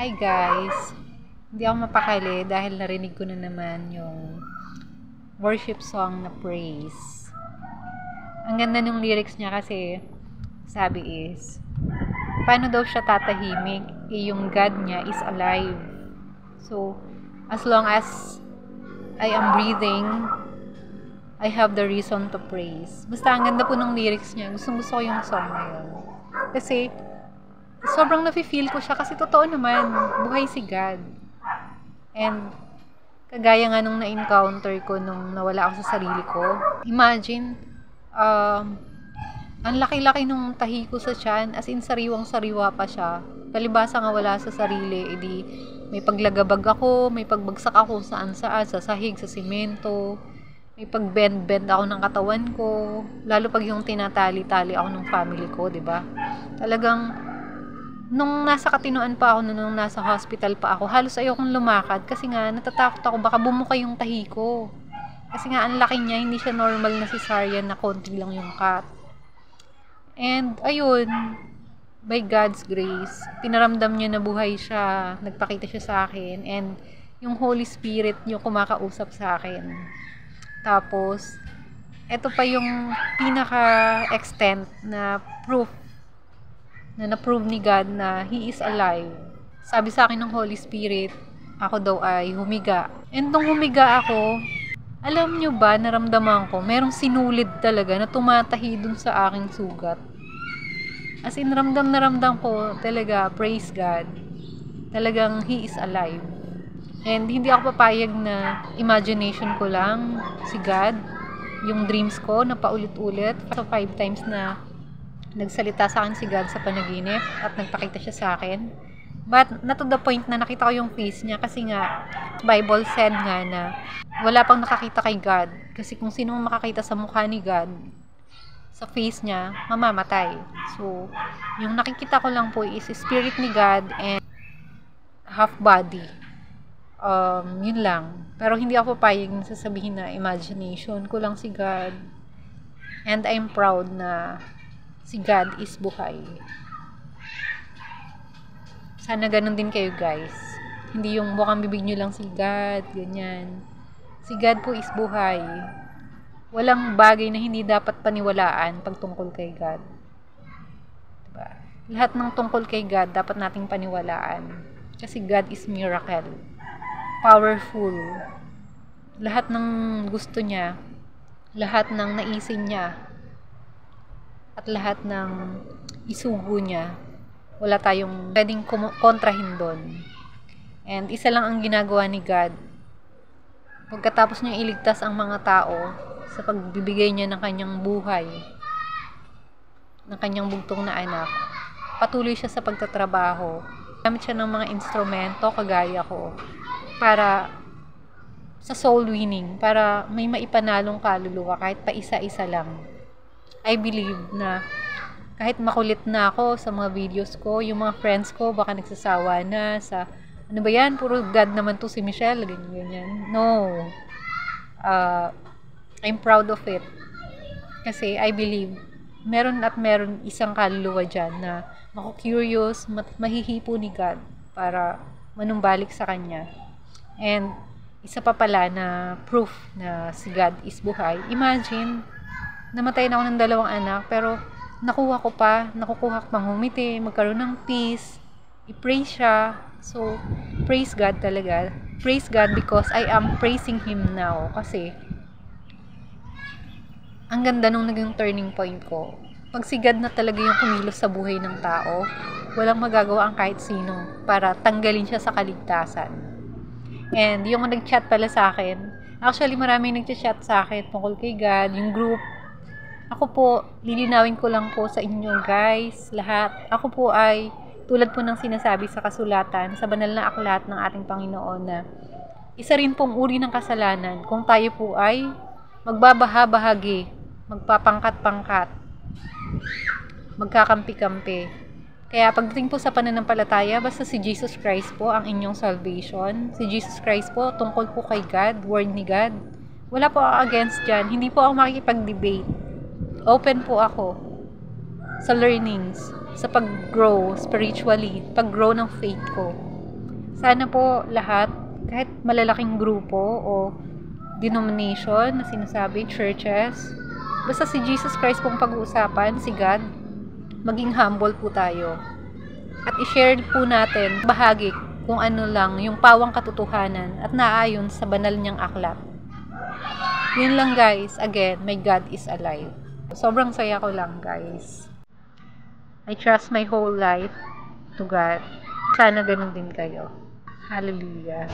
Hi guys! Hindi ako mapakali dahil narinig ko na naman yung worship song na praise. Ang ganda ng lyrics niya kasi sabi is, paano daw siya tatahimik? Yung God niya is alive. So, as long as I am breathing, I have the reason to praise. Basta ang ganda po ng lyrics niya. Gusto ko yung song na yun. Kasi, sobrang nafe-feel ko siya kasi totoo naman, buhay si God. And, kagaya nga nung na-encounter ko nung nawala ako sa sarili ko. Imagine, ang laki-laki nung tahi ko sa tiyan, as in sariwang-sariwa pa siya. Palibasa nga wala sa sarili, edi may paglagabag ako, may pagbagsak ako saan-saan, sa sahig, sa simento, may pag-bend-bend ako ng katawan ko, lalo pag yung tinatali-tali ako ng family ko, 'di ba? Talagang nung nasa Katinoan pa ako, nung nasa hospital pa ako, halos ayokong lumakad kasi nga natatakot ako baka bumuka yung tahi ko. Kasi nga ang laki niya, hindi siya normal na cesarean na konti lang yung cut. And ayun, by God's grace, pinaramdam niya na buhay siya, nagpakita siya sa akin, and yung Holy Spirit yung kumakausap sa akin. Tapos, eto pa yung pinaka-extent na proof na na-prove ni God na He is alive. Sabi sa akin ng Holy Spirit, ako daw ay humiga. And nung humiga ako, alam nyo ba, naramdaman ko, merong sinulid talaga na tumatahi dun sa aking sugat. As in, ramdam na ramdam ko talaga, praise God. Talagang He is alive. And hindi ako papayag na imagination ko lang si God. Yung dreams ko na paulit-ulit. So 5 times na nagsalita sa akin si God sa panaginip at nagpakita siya sa akin. But not to the point na nakita ko yung face niya kasi nga Bible said nga na wala pang nakakita kay God. Kasi kung sino makakita sa mukha ni God, sa face niya, mamamatay. So, yung nakikita ko lang po is spirit ni God and half body. Yun lang. Pero hindi ako papayag na sasabihin na imagination ko lang si God. And I'm proud na si God is buhay. Sana ganun din kayo guys. Hindi yung bukang bibig nyo lang si God, ganyan. Si God po is buhay. Walang bagay na hindi dapat paniwalaan pag tungkol kay God. Diba? Lahat ng tungkol kay God dapat nating paniwalaan. Kasi God is miracle. Powerful. Lahat ng gusto niya, lahat ng naisin niya, at lahat ng isugo niya, wala tayong pwedeng kontrahin doon. And isa lang ang ginagawa ni God. Pagkatapos niya iligtas ang mga tao sa pagbibigay niya ng kanyang buhay, ng kanyang bugtong na anak, patuloy siya sa pagtatrabaho. Gamit siya ng mga instrumento kagaya ko para sa soul winning, para may maipanalong kaluluwa kahit pa isa-isa lang. I believe na kahit makulit na ako sa mga videos ko, yung mga friends ko baka nagsasawa na sa, ano ba yan, puro God naman to si Michelle, ganyan. No. I'm proud of it. Kasi I believe, meron isang kaluluwa dyan na maku-curious, mahihipo ni God para manumbalik sa Kanya. And isa pa pala na proof na si God is buhay. Imagine, namatay na ako ng 2 anak, pero nakukuha ko pang humiti, magkaroon ng peace, i-praise siya. So, praise God talaga. Praise God because I am praising Him now. Kasi, ang ganda nung naging turning point ko. Pag si God na talaga yung kumilos sa buhay ng tao, walang magagawa ang kahit sino para tanggalin siya sa kaligtasan. And yung nag-chat pala sa akin, actually maraming nag-chat sa akin tungkol kay God, yung group. Ako po, lilinawin ko lang po sa inyo guys, lahat. Ako po ay, tulad po ng sinasabi sa kasulatan, sa banal na aklat ng ating Panginoon na isa rin pong uri ng kasalanan kung tayo po ay magbabaha-bahagi, magpapangkat-pangkat, magkakampi-kampi. Kaya pagdating po sa pananampalataya, basta si Jesus Christ po ang inyong salvation. Si Jesus Christ po, tungkol po kay God, word ni God. Wala po ako against dyan. Hindi po ako makikipag-debate. Open po ako sa learnings, sa pag-grow spiritually, pag-grow ng faith ko. Sana po lahat, kahit malalaking grupo o denomination na sinasabi, churches, basta si Jesus Christ pong pag-uusapan, si God, maging humble po tayo. At i-share po natin, bahagi kung ano lang, yung pawang katotohanan at naayon sa banal niyang aklat. Yun lang guys, again, my God is alive. Sobrang saya ko lang guys. I trust my whole life to God. Sana ganun din kayo. Hallelujah.